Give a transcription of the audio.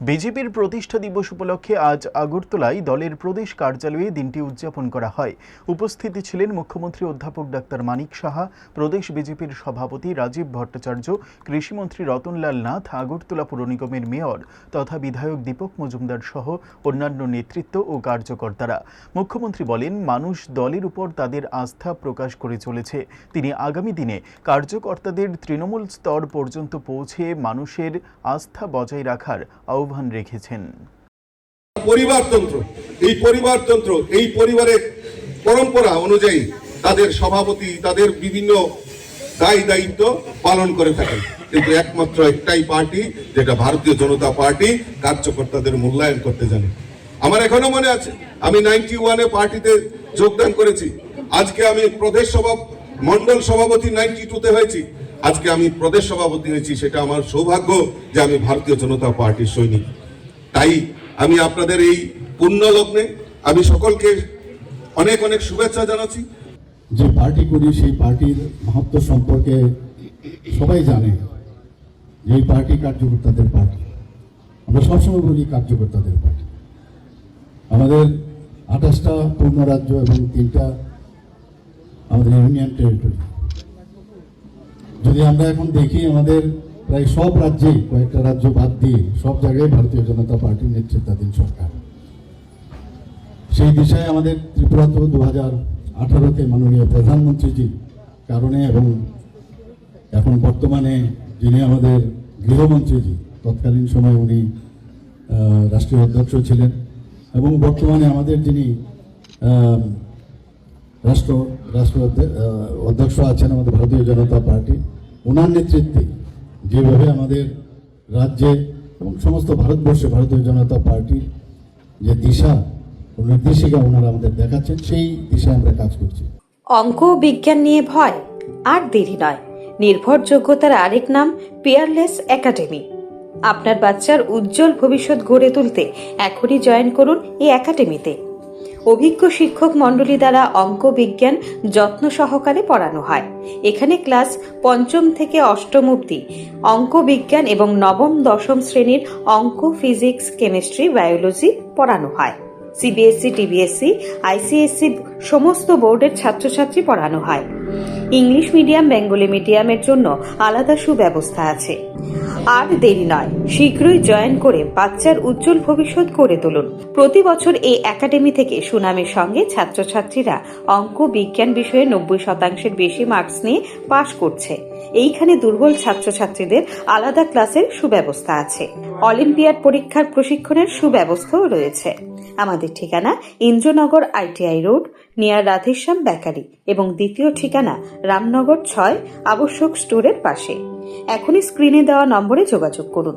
বিজেপির প্রতিষ্ঠা দিবস উপলক্ষে আজ আগরতলায় দলের প্রদেশ কার্যালয়ে দিনটি উদযাপন করা হয়। উপস্থিতি ছিলেন মুখ্যমন্ত্রী অধ্যাপক ডাক্তার মানিক সাহা, প্রদেশ বিজেপির সভাপতি রাজীব ভট্টাচার্য, কৃষিমন্ত্রী রতনলাল নাথ, আগরতলা পুর নিগমের মেয়র তথা বিধায়ক দীপক মজুমদার সহ অন্যান্য নেতৃত্ব ও কার্যকর্তারা। মুখ্যমন্ত্রী বলেন, মানুষ দলের উপর তাদের আস্থা প্রকাশ করে চলেছে। তিনি আগামী দিনে কার্যকর্তাদের তৃণমূল স্তর পর্যন্ত পৌঁছে মানুষের আস্থা বজায় রাখার আহ্বান রেখেছেন। পরিবারতন্ত্র এই পরিবারের পরম্পরা অনুযায়ী তাদের সভাপতি তাদের বিভিন্ন দায়িত্ব পালন করে থাকেন, কিন্তু একমাত্র একটাই পার্টি, যেটা ভারতীয় জনতা পার্টি, কার্যকর্তাদের মূল্যায়ন করতে জানে। আমার এখনো মনে আছে, আমি 91-এ পার্টিতে যোগদান করেছি। আজকে আমি প্রদেশ মন্ডল সভাপতি 92-তে হয়েছি। আজকে আমি প্রদেশ সভাপতি হয়েছি, সেটা আমার সৌভাগ্য যে আমি ভারতীয় জনতা পার্টির সৈনিক। তাই আমি আপনাদের এই পুণ্য লগ্নে আমি সকলকে অনেক অনেক শুভেচ্ছা জানাচ্ছি। যে পার্টি করি সেই পার্টির মাহাত্ম্য সম্পর্কে সবাই জানে যে এই পার্টি কার্যকর্তাদের পার্টি। আমরা সবসময় বলি কার্যকর্তাদের পার্টি। আমাদের 28টা পূর্ণ রাজ্য এবং 3টা আমাদের ইউনিয়ন টেরিটরি। যদি আমরা এখন দেখি, আমাদের প্রায় সব রাজ্যেই, কয়েকটা রাজ্য বাদ দিয়ে সব জায়গায় ভারতীয় জনতা পার্টির নেতৃত্বাধীন সরকার। সেই দিশায় আমাদের ত্রিপুরা তো 2018-তে মাননীয় প্রধানমন্ত্রীজির কারণে এবং এখন বর্তমানে যিনি আমাদের গৃহমন্ত্রীজি, তৎকালীন সময় উনি রাষ্ট্রীয় অধ্যক্ষ ছিলেন, এবং বর্তমানে আমাদের যিনি রাষ্ট্র অধ্যক্ষ আছেন আমাদের ভারতীয় জনতা পার্টি, ওনার নেতৃত্বে যেভাবে আমাদের রাজ্যে এবং সমস্ত ভারতবর্ষে ভারতীয় জনতা পার্টির যে দিশা ও নির্দেশিকা ওনারা আমাদের দেখাচ্ছেন, সেই দিশায় আমরা কাজ করছি। অঙ্ক বিজ্ঞান নিয়ে ভয় আর দেরি নয়। নির্ভরযোগ্যতার আরেক নাম পিয়ারলেস একাডেমি। আপনার বাচ্চার উজ্জ্বল ভবিষ্যৎ গড়ে তুলতে এখনই জয়েন করুন এই একাডেমিতে। অভিজ্ঞ শিক্ষক মণ্ডলী দ্বারা অঙ্ক বিজ্ঞান যত্ন সহকারে পড়ানো হয়। এখানে ক্লাস 5ম থেকে 8ম অবধি অঙ্ক বিজ্ঞান এবং 9ম 10ম শ্রেণীর অঙ্ক, ফিজিক্স, কেমিস্ট্রি, বায়োলজি পড়ানো হয়। সিবিএসসি, টিবিএসসি, আইসিএসসি সমস্ত বোর্ডের ছাত্রছাত্রী পড়ানো হয়। ইংলিশ মিডিয়াম, বেঙ্গলি মিডিয়ামের জন্য আলাদা সুব্যবস্থা আছে। আর দেরি নয়, শীঘ্রই জয়েন করে বাচ্চার উজ্জ্বল ভবিষ্যৎ গড়ে তুলুন। প্রতি বছর এই একাডেমি থেকে সুনামের সঙ্গে ছাত্রছাত্রীরা অঙ্ক বিজ্ঞান বিষয়ে 90% বেশি মার্কস নিয়ে পাশ করছে। এইখানে দুর্বল ছাত্রছাত্রীদের আলাদা ক্লাসের সুব্যবস্থা আছে। অলিম্পিয়াড পরীক্ষার প্রশিক্ষণের সুব্যবস্থাও রয়েছে। আমাদের ঠিকানা Indranagar ITI road, near Radheshyam bakery, এবং দ্বিতীয় ঠিকানা রামনগর 6 আবশ্যক স্টোরের পাশে। এখনই স্ক্রিনে দেওয়া নম্বরে যোগাযোগ করুন।